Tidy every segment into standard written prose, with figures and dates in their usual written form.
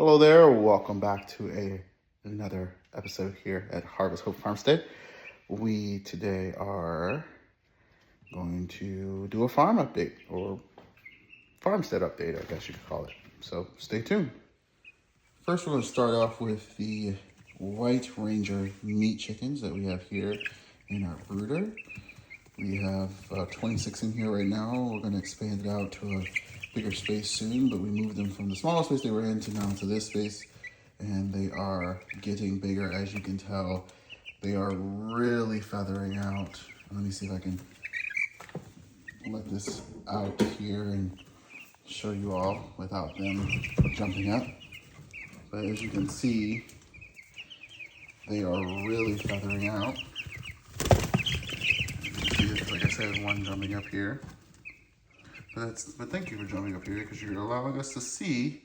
Hello there, welcome back to another episode here at Harvest Hope Farmstead. We today are going to do a farm update, or farmstead update, I guess you could call it. So stay tuned. First, we're going to start off with the White Ranger meat chickens that we have here in our brooder. We have 26 in here right now. We're going to expand it out to a bigger space soon, but we moved them from the small space they were in to now to this space, and they are getting bigger. As you can tell, they are really feathering out. Let me see if I can let this out here and show you all without them jumping up. But as you can see, they are really feathering out. Like I said, one jumping up here. But thank you for jumping up here, because you're allowing us to see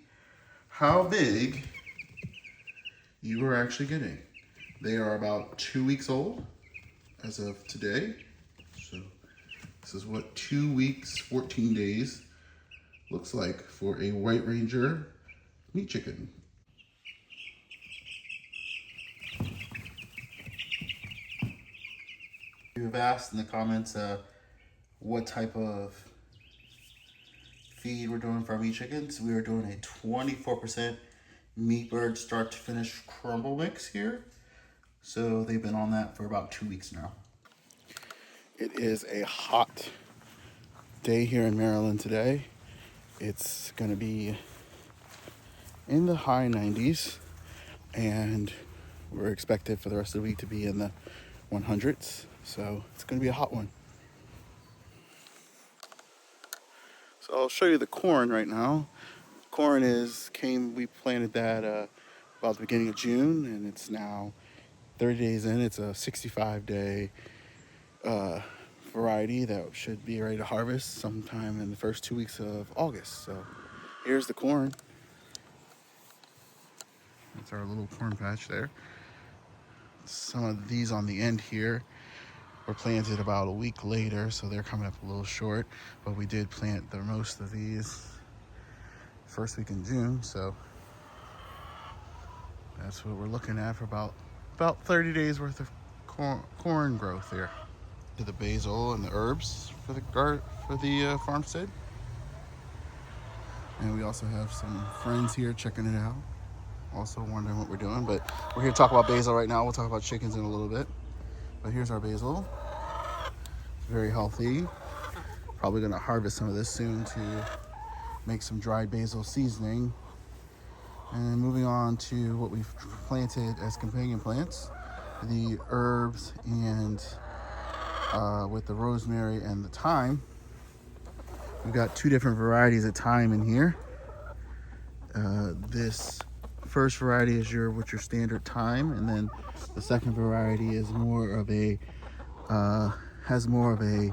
how big you are actually getting. They are about 2 weeks old as of today. So this is what 2 weeks, 14 days looks like for a White Ranger meat chicken. You've asked in the comments what type of feed we're doing for our meat chickens. We are doing a 24% meat bird start to finish crumble mix here. So they've been on that for about 2 weeks now. It is a hot day here in Maryland today. It's going to be in the high 90s, and we're expected for the rest of the week to be in the 100s. So it's going to be a hot one. So I'll show you the corn right now. Corn we planted that about the beginning of June, and it's now 30 days in. It's a 65-day variety that should be ready to harvest sometime in the first 2 weeks of August. So here's the corn. That's our little corn patch there. Some of these on the end here were planted about a week later, so they're coming up a little short, but we did plant the most of these first week in June, so that's what we're looking at for about 30 days worth of corn growth here. To the basil and the herbs for the farmstead, and we also have some friends here checking it out, also wondering what we're doing. But we're here to talk about basil right now. We'll talk about chickens in a little bit. But here's our basil. It's very healthy. Probably gonna harvest some of this soon to make some dried basil seasoning. And moving on to what we've planted as companion plants, the herbs and with the rosemary and the thyme. We've got 2 different varieties of thyme in here. This first variety is your standard thyme, and then the second variety is has more of a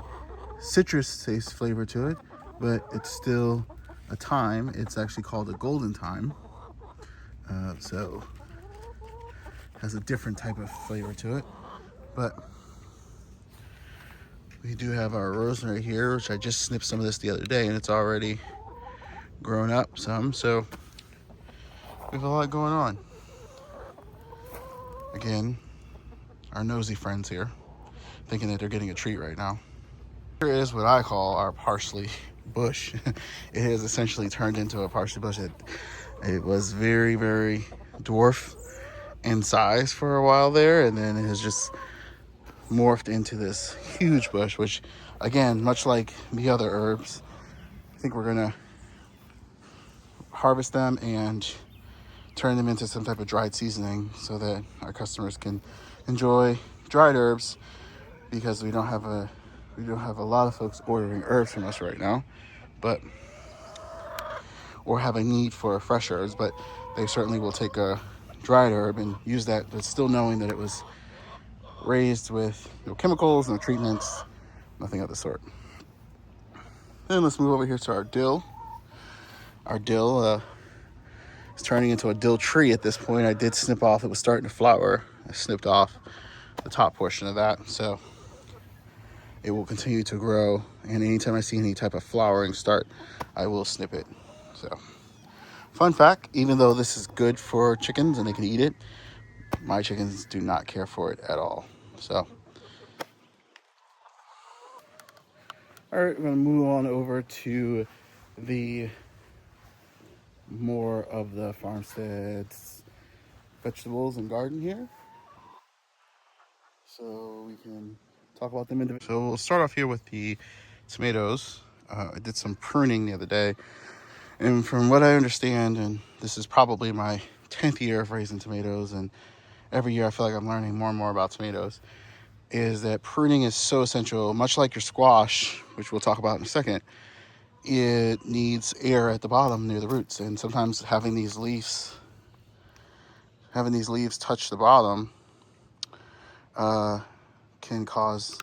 citrus taste flavor to it, but it's still a thyme. It's actually called a golden thyme, so has a different type of flavor to it. But we do have our rosemary here, which I just snipped some of this the other day, and it's already grown up some, so we have a lot going on. Again, our nosy friends here, thinking that they're getting a treat right now. Here is what I call our parsley bush. It has essentially turned into a parsley bush. It was very, very dwarf in size for a while there, and then it has just morphed into this huge bush, which, again, much like the other herbs, I think we're gonna harvest them and turn them into some type of dried seasoning so that our customers can enjoy dried herbs, because we don't have a lot of folks ordering herbs from us right now, or have a need for fresh herbs, but they certainly will take a dried herb and use that, but still knowing that it was raised with no chemicals, no treatments, nothing of the sort. Then let's move over here to our dill. Our dill is turning into a dill tree at this point. I did snip off, it was starting to flower. I snipped off the top portion of that, so it will continue to grow, and anytime I see any type of flowering start, I will snip it. So Fun fact, even though this is good for chickens and they can eat it, my chickens do not care for it at all. So, all right, we're going to move on over to the more of the farmstead's vegetables and garden here. So we can talk about them individually. So we'll start off here with the tomatoes. I did some pruning the other day, and from what I understand, and this is probably my 10th year of raising tomatoes, and every year I feel like I'm learning more and more about tomatoes, is that pruning is so essential. Much like your squash, which we'll talk about in a second, it needs air at the bottom near the roots, and sometimes having these leaves touch the bottom can cause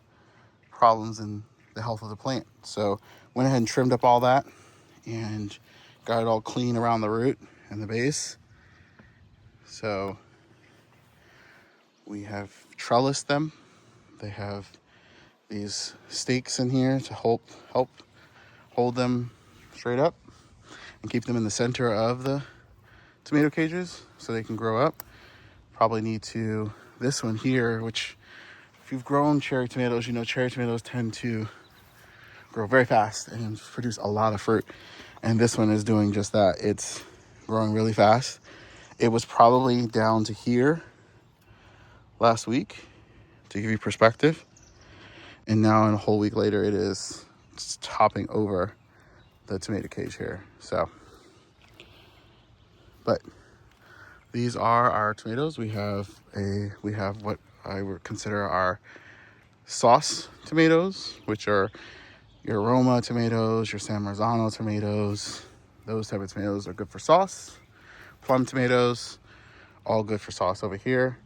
problems in the health of the plant. So went ahead and trimmed up all that and got it all clean around the root and the base. So we have trellised them. They have these stakes in here to help hold them straight up and keep them in the center of the tomato cages so they can grow up. Probably need to, this one here, which if you've grown cherry tomatoes, you know cherry tomatoes tend to grow very fast and produce a lot of fruit. And this one is doing just that. It's growing really fast. It was probably down to here last week, to give you perspective. And now in a whole week later, it is topping over the tomato cage here. So, but these are our tomatoes. We have what I would consider our sauce tomatoes, which are your Roma tomatoes, your San Marzano tomatoes. Those type of tomatoes are good for sauce. Plum tomatoes, all good for sauce over here.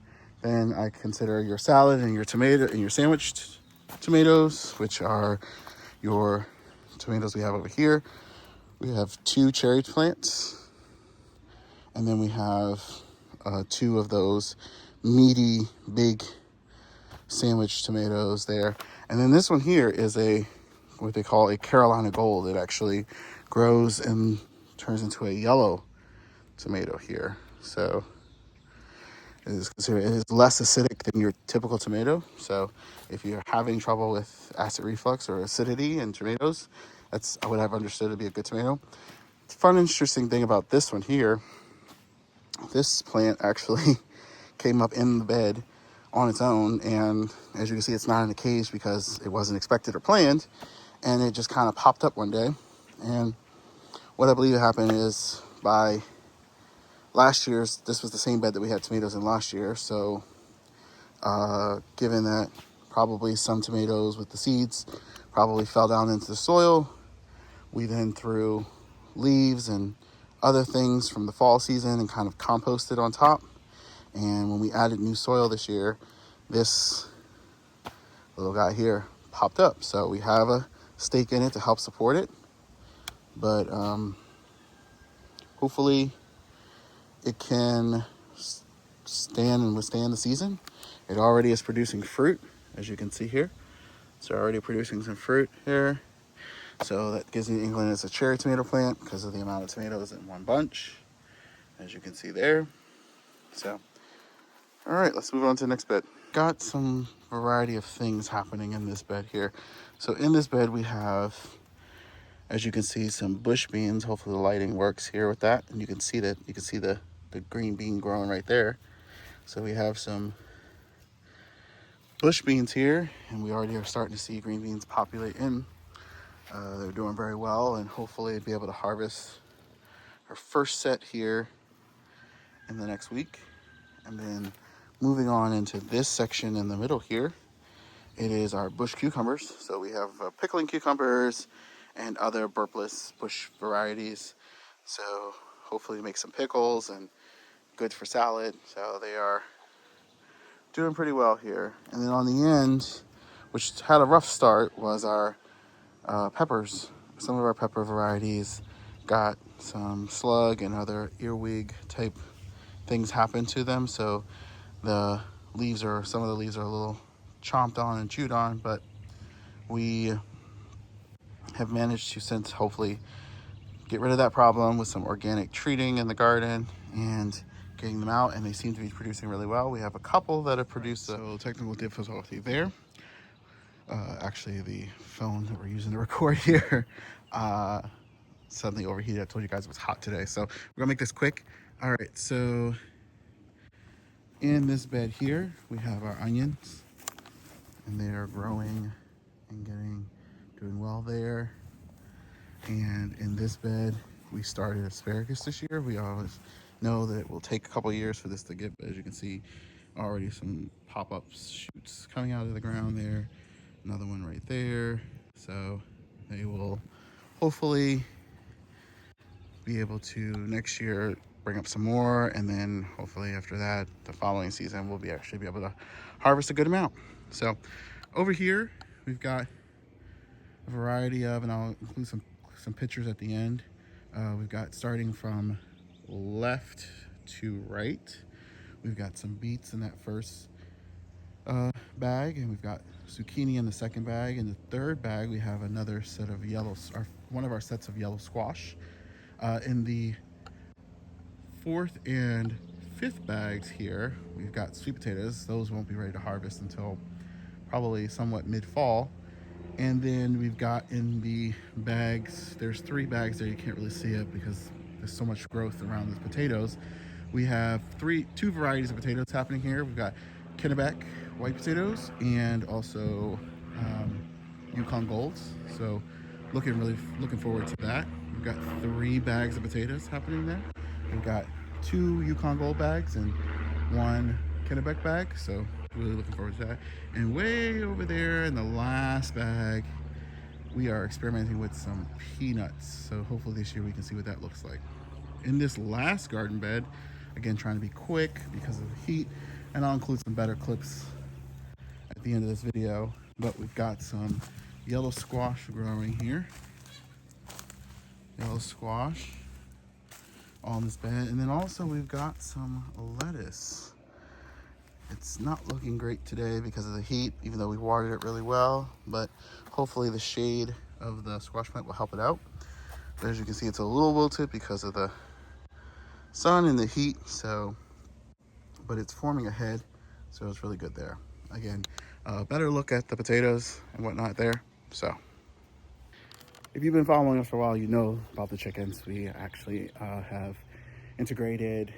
Then I consider your salad and your tomato and your sandwiched tomatoes, which are your tomatoes we have over here. We have 2 cherry plants, and then we have 2 of those meaty, big sandwich tomatoes there. And then this one here is what they call a Carolina Gold. It actually grows and turns into a yellow tomato here. So it is less acidic than your typical tomato. So if you're having trouble with acid reflux or acidity in tomatoes, that's what I've understood to be a good tomato. Fun, interesting thing about this one here, this plant actually came up in the bed on its own, and as you can see, it's not in a cage because it wasn't expected or planned, and it just kind of popped up one day. And what I believe happened is, by last year's, this was the same bed that we had tomatoes in last year, so given that probably some tomatoes with the seeds probably fell down into the soil, we then threw leaves and other things from the fall season and kind of composted on top. And when we added new soil this year, this little guy here popped up. So we have a stake in it to help support it. But hopefully it can stand and withstand the season. It already is producing fruit, as you can see here. It's already producing some fruit here. So that gives me England as a cherry tomato plant because of the amount of tomatoes in one bunch, as you can see there. So, all right, let's move on to the next bed. Got some variety of things happening in this bed here. So in this bed we have, as you can see, some bush beans. Hopefully the lighting works here with that, and you can see the green bean growing right there. So we have some bush beans here, and we already are starting to see green beans populate in. They're doing very well, and hopefully be able to harvest our first set here in the next week. And then moving on into this section in the middle here, it is our bush cucumbers. So we have pickling cucumbers and other burpless bush varieties. So hopefully make some pickles and good for salad. So they are doing pretty well here. And then on the end, which had a rough start, was our peppers. Some of our pepper varieties got some slug and other earwig type things happen to them. So some of the leaves are a little chomped on and chewed on, but we have managed to since hopefully get rid of that problem with some organic treating in the garden and getting them out, and they seem to be producing really well. We have a couple that have produced, so technical difficulty there. Actually, the phone that we're using to record here suddenly overheated. I told you guys it was hot today, so we're gonna make this quick. All right, so in this bed here, we have our onions, and they are growing and doing well there. And in this bed, we started asparagus this year. We always know that it will take a couple years for this to get, but as you can see, already some pop-up shoots coming out of the ground there. Another one right there. So they will hopefully be able to next year bring up some more, and then hopefully after that, the following season, we'll actually be able to harvest a good amount. So over here, we've got a variety of, and I'll include some pictures at the end. We've got starting from left to right. We've got some beets in that first bag, and we've got zucchini in the second bag. In the third bag, we have another set of one of our sets of yellow squash. In the fourth and fifth bags here, we've got sweet potatoes. Those won't be ready to harvest until probably somewhat mid-fall. And then we've got in the bags, there's 3 bags there. You can't really see it because there's so much growth around the potatoes. We have two varieties of potatoes happening here. We've got Kennebec white potatoes and also Yukon Golds. So looking forward to that. We've got 3 bags of potatoes happening there. We've got 2 Yukon Gold bags and 1 Kennebec bag. So really looking forward to that. And way over there in the last bag, we are experimenting with some peanuts. So hopefully this year we can see what that looks like. In this last garden bed, again, trying to be quick because of the heat, and I'll include some better clips at the end of this video, but we've got some yellow squash growing here. Yellow squash on this bed. And then also we've got some lettuce. It's not looking great today because of the heat, even though we watered it really well, but hopefully the shade of the squash plant will help it out. But as you can see, it's a little wilted because of the sun and the heat, but it's forming a head, so it's really good there. Again, better look at the potatoes and whatnot there. So if you've been following us for a while, you know about the chickens. We actually have integrated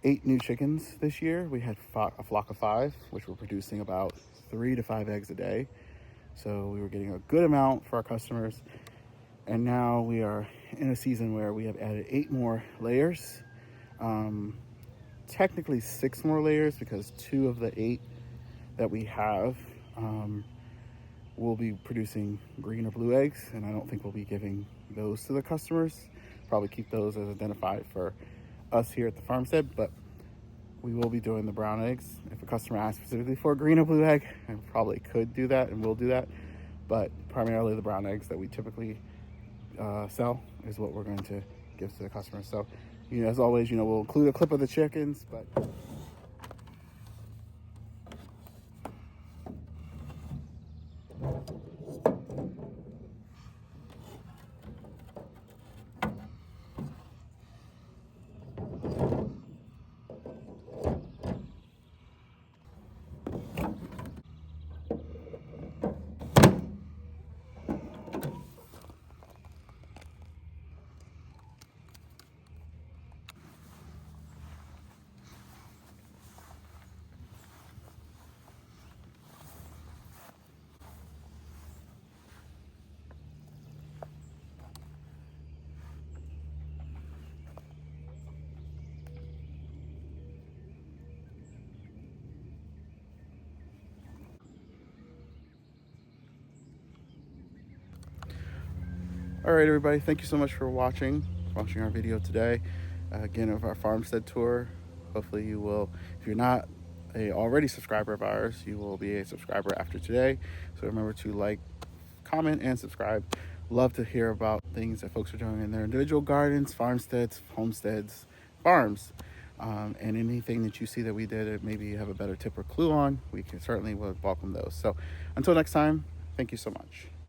8 new chickens this year. We had a flock of 5, which were producing about 3 to 5 eggs a day. So we were getting a good amount for our customers. And now we are in a season where we have added 8 more layers. Technically 6 more layers because 2 of the 8 that we have will be producing green or blue eggs. And I don't think we'll be giving those to the customers. Probably keep those as identified for us here at the farmstead, but we will be doing the brown eggs. If a customer asks specifically for a green or blue egg, I probably could do that and will do that, but primarily the brown eggs that we typically sell is what we're going to give to the customer. So, as always, we'll include a clip of the chickens, but all right, everybody, thank you so much for watching our video today. Again, of our farmstead tour. Hopefully you will, if you're not a already subscriber of ours, you will be a subscriber after today. So remember to like, comment, and subscribe. Love to hear about things that folks are doing in their individual gardens, farmsteads, homesteads, farms. And anything that you see that we did, maybe you have a better tip or clue on, we can certainly welcome those. So until next time, thank you so much.